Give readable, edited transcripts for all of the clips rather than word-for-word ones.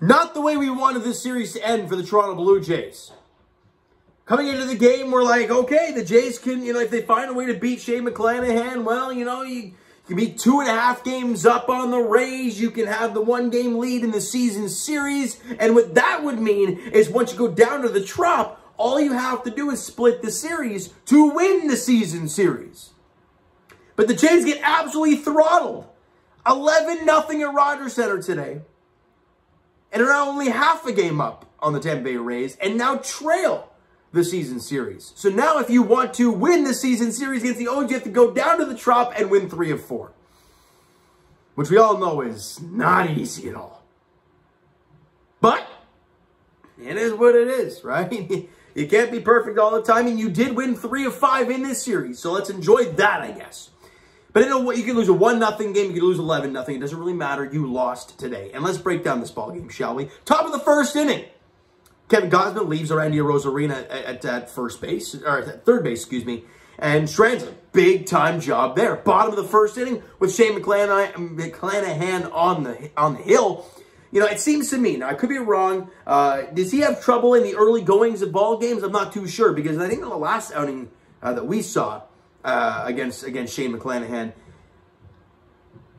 Not the way we wanted this series to end for the Toronto Blue Jays. Coming into the game, we're like, okay, the Jays can, if they find a way to beat Shane McClanahan, well, you can be 2.5 games up on the Rays. You can have the 1-game lead in the season series. And what that would mean is once you go down to the Trop, all you have to do is split the series to win the season series. But the Jays get absolutely throttled. 11-0 at Rogers Center today. And are now only half a game up on the Tampa Bay Rays and now trail the season series. So now if you want to win the season series against the O's, you have to go down to the Trop and win 3 of 4. Which we all know is not easy at all. But it is what it is, right? You can't be perfect all the time, and you did win 3 of 5 in this series. So let's enjoy that, I guess. But you can lose a 1-0 game, you can lose 11-0. It doesn't really matter. You lost today. And let's break down this ball game, shall we? Top of the first inning. Kevin Gausman leaves Randy Arozarena at first base, or at third base, excuse me. And Strand's a big-time job there. Bottom of the first inning with Shane McClanahan on the hill. It seems to me, now I could be wrong, does he have trouble in the early goings of ball games? I'm not too sure, because I think in the last outing that we saw, against Shane McClanahan,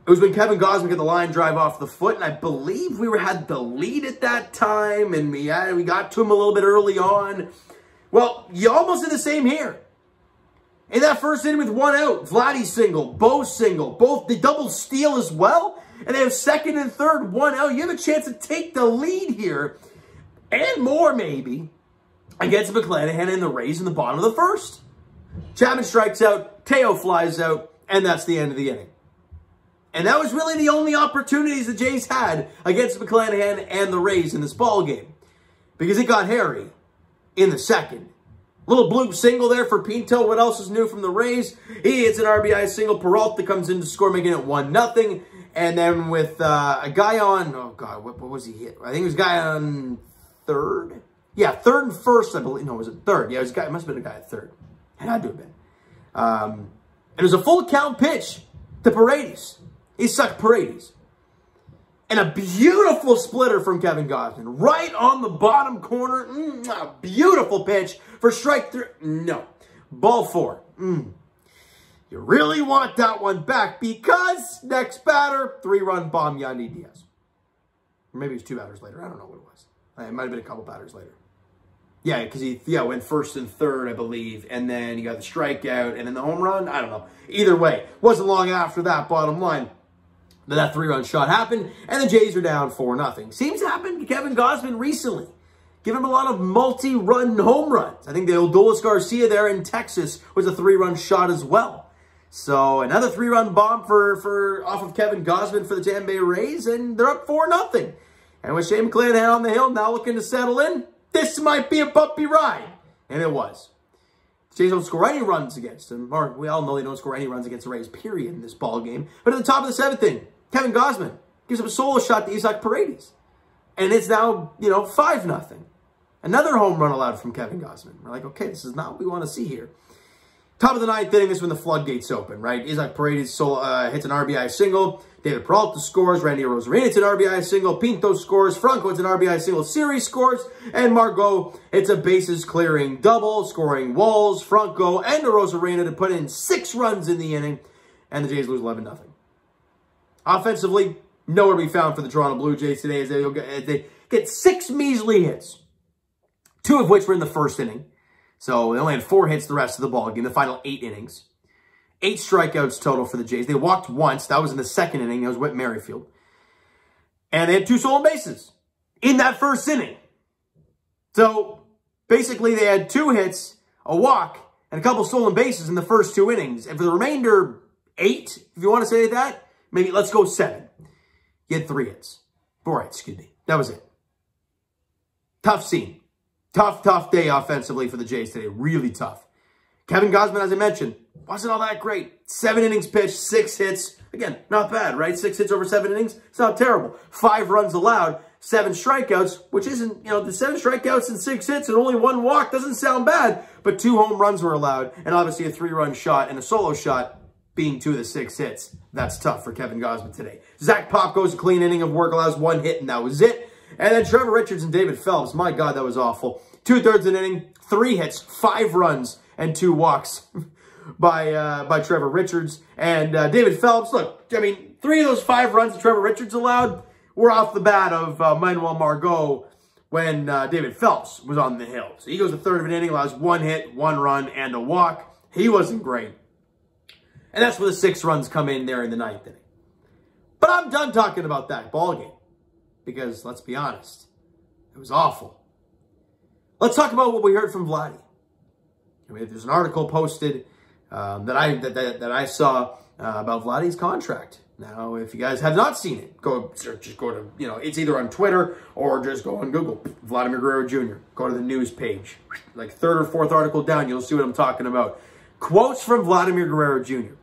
it was when Kevin Gausman got the line drive off the foot, and I believe we had the lead at that time, and we got to him a little bit early on. Well, you almost did the same here. In that first inning with 1 out, Vladdy single, Bo single, both the double steal as well, and they have second and third, 1 out. You have a chance to take the lead here, and more maybe, against McClanahan and the Rays in the bottom of the first. Chapman strikes out, Teo flies out, and that's the end of the inning. And that was really the only opportunities the Jays had against McClanahan and the Rays in this ball game, because it got hairy in the second. Little bloop single there for Pinto. What else is new from the Rays? He hits an RBI single. Peralta comes in to score, making it 1-0. And then with a guy on, oh God, what was he hit? I think it was a guy on third. Yeah, third and first, I believe. No, was it third? Yeah, it must have been a guy at third. It had to have been. And it was a full count pitch to Paredes. He sucked Paredes. And a beautiful splitter from Kevin Gausman. Right on the bottom corner. A beautiful pitch for strike 3. No. Ball 4. You really want that one back because next batter, 3-run bomb, Yandy Diaz. Or maybe it was 2 batters later. I don't know what it was. It might have been a couple batters later. Yeah, because he went first and third, I believe. And then he got the strikeout and then the home run. I don't know. Either way, wasn't long after that, bottom line, that 3-run shot happened. And the Jays are down 4-0. Seems to happen to Kevin Gausman recently. Give him a lot of multi-run home runs. I think the Odolis Garcia there in Texas was a 3-run shot as well. So another 3-run bomb off of Kevin Gausman for the Tampa Bay Rays, and they're up 4-0. And with Shane McClanahan on the hill, now looking to settle in, this might be a bumpy ride. And it was. The Jays don't score any runs against them. Or we all know they don't score any runs against the Rays, period, in this ball game. But at the top of the 7th inning, Kevin Gausman gives up a solo shot to Isaac Paredes. And it's now, 5-0. Another home run allowed from Kevin Gausman. We're like, okay, this is not what we want to see here. Top of the 9th inning, this is when the floodgates open, right? Isaac Paredes hits an RBI single. David Peralta scores. Randy Arozarena hits an RBI single. Pinto scores. Franco hits an RBI single. Series scores. And Margot hits a bases-clearing double, scoring Walls, Franco, and Arozarena to put in 6 runs in the inning. And the Jays lose 11-0. Offensively, nowhere to be found for the Toronto Blue Jays today as they get 6 measly hits, 2 of which were in the first inning. So they only had 4 hits the rest of the ball game, the final 8 innings. 8 strikeouts total for the Jays. They walked once. That was in the second inning. That was Whit Merrifield. And they had 2 stolen bases in that first inning. So basically they had 2 hits, a walk, and a couple stolen bases in the first 2 innings. And for the remainder 8, if you want to say that, maybe let's go 7. You had 3 hits. 4 hits, excuse me. That was it. Tough scene. Tough day offensively for the Jays today. Really tough. Kevin Gausman, as I mentioned, wasn't all that great. 7 innings pitched, 6 hits. Again, not bad, right? 6 hits over 7 innings. It's not terrible. 5 runs allowed, 7 strikeouts, which isn't, the 7 strikeouts and 6 hits and only 1 walk doesn't sound bad, but 2 home runs were allowed, and obviously a 3-run shot and a solo shot being 2 of the 6 hits. That's tough for Kevin Gausman today. Zach Pop goes a clean inning of work, allows 1 hit, and that was it. And then Trevor Richards and David Phelps. My God, that was awful. 2/3 an inning, 3 hits, 5 runs, and 2 walks by Trevor Richards. And David Phelps, look, I mean, 3 of those 5 runs that Trevor Richards allowed were off the bat of Manuel Margot when David Phelps was on the hill. So he goes a third of an inning, allows 1 hit, 1 run, and a walk. He wasn't great. And that's where the 6 runs come in there in the 9th inning. But I'm done talking about that ball game because, let's be honest, it was awful. Let's talk about what we heard from Vladdy. I mean, there's an article posted that I saw about Vladdy's contract. Now, if you guys have not seen it, just go to, it's either on Twitter or just go on Google, Vladimir Guerrero Jr. Go to the news page. Like 3rd or 4th article down, you'll see what I'm talking about. Quotes from Vladimir Guerrero Jr.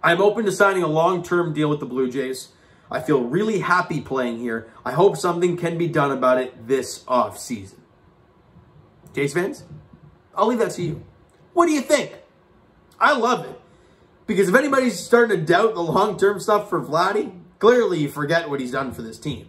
I'm open to signing a long-term deal with the Blue Jays. I feel really happy playing here. I hope something can be done about it this offseason. Jays fans, I'll leave that to you. What do you think? I love it. Because if anybody's starting to doubt the long-term stuff for Vladdy, clearly you forget what he's done for this team.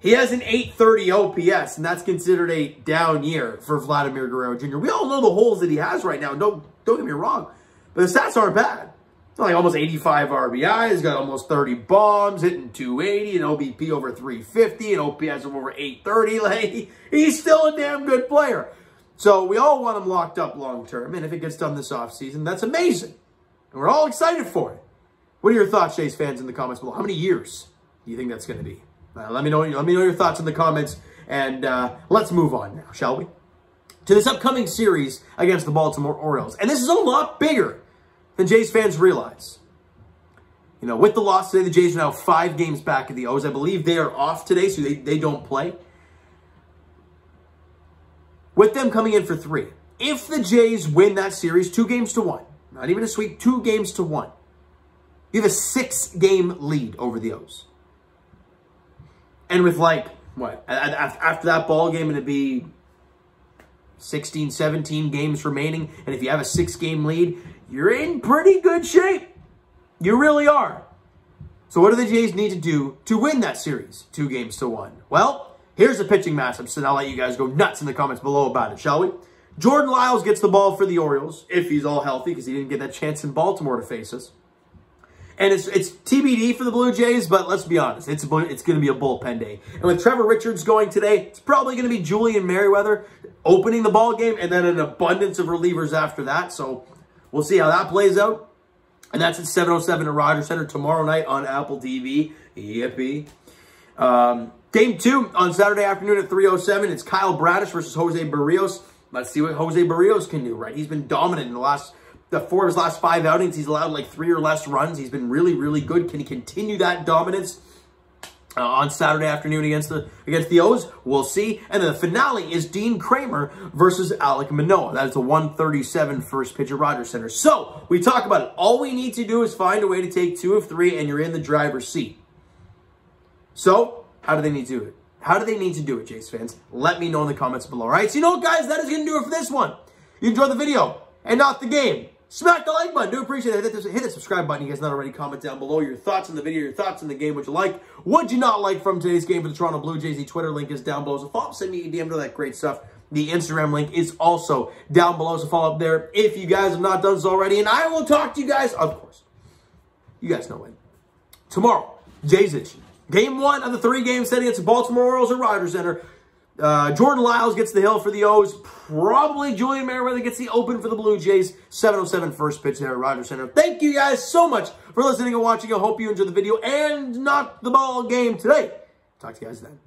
He has an .830 OPS, and that's considered a down year for Vladimir Guerrero Jr. We all know the holes that he has right now. Don't get me wrong. But the stats aren't bad. Like almost 85 RBI. He's got almost 30 bombs, hitting 280, an OBP over 350, an OPS of over 830. Like, he's still a damn good player. So we all want him locked up long-term, and if it gets done this offseason, that's amazing. And we're all excited for it. What are your thoughts, Jays fans, in the comments below? How many years do you think that's going to be? Let me know your thoughts in the comments, and let's move on now, shall we? To this upcoming series against the Baltimore Orioles. And this is a lot bigger than Jays fans realize. With the loss today, the Jays are now 5 games back at the O's. I believe they are off today, so they don't play. With them coming in for 3. If the Jays win that series 2-1, not even a sweep, 2-1, you have a 6-game lead over the O's. And with after that ball game, it'd be 16, 17 games remaining. And if you have a 6-game lead, you're in pretty good shape. You really are. So what do the Jays need to do to win that series 2-1? Well, here's the pitching matchup, so I'll let you guys go nuts in the comments below about it, shall we? Jordan Lyles gets the ball for the Orioles, if he's all healthy, because he didn't get that chance in Baltimore to face us. And it's TBD for the Blue Jays, but let's be honest, it's going to be a bullpen day. And with Trevor Richards going today, it's probably going to be Julian Merriweather opening the ball game, and then an abundance of relievers after that. So we'll see how that plays out. And that's at 7:07 at Rogers Center tomorrow night on Apple TV. Yippee. Game 2 on Saturday afternoon at 3:07. It's Kyle Bradish versus Jose Barrios. Let's see what Jose Barrios can do, right? He's been dominant in the 4 of his last 5 outings. He's allowed like 3 or less runs. He's been really, really good. Can he continue that dominance on Saturday afternoon against the O's? We'll see. And then the finale is Dean Kramer versus Alek Manoah. That is a 1:37 first pitch at Rogers Center. So we talk about it. All we need to do is find a way to take 2 of 3, and you're in the driver's seat. So how do they need to do it? How do they need to do it, Jays fans? Let me know in the comments below. All right, so guys, that is going to do it for this one. You enjoyed the video and not the game. Smack the like button. Do appreciate it. Hit the subscribe button. You guys not already. Comment down below your thoughts on the video, your thoughts on the game. What you like, what you not like from today's game for the Toronto Blue Jays. The Twitter link is down below. So follow up, send me a DM to that great stuff. The Instagram link is also down below. So follow up there if you guys have not done so already. And I will talk to you guys, of course. You guys know when. Tomorrow, Jays Edition. Game 1 of the 3-game set against the Baltimore Orioles at Rogers Center. Jordan Lyles gets the hill for the O's. Probably Julian Merriweather gets the open for the Blue Jays. 7:07 first pitch there at Rogers Center. Thank you guys so much for listening and watching. I hope you enjoyed the video and not the ball game today. Talk to you guys then.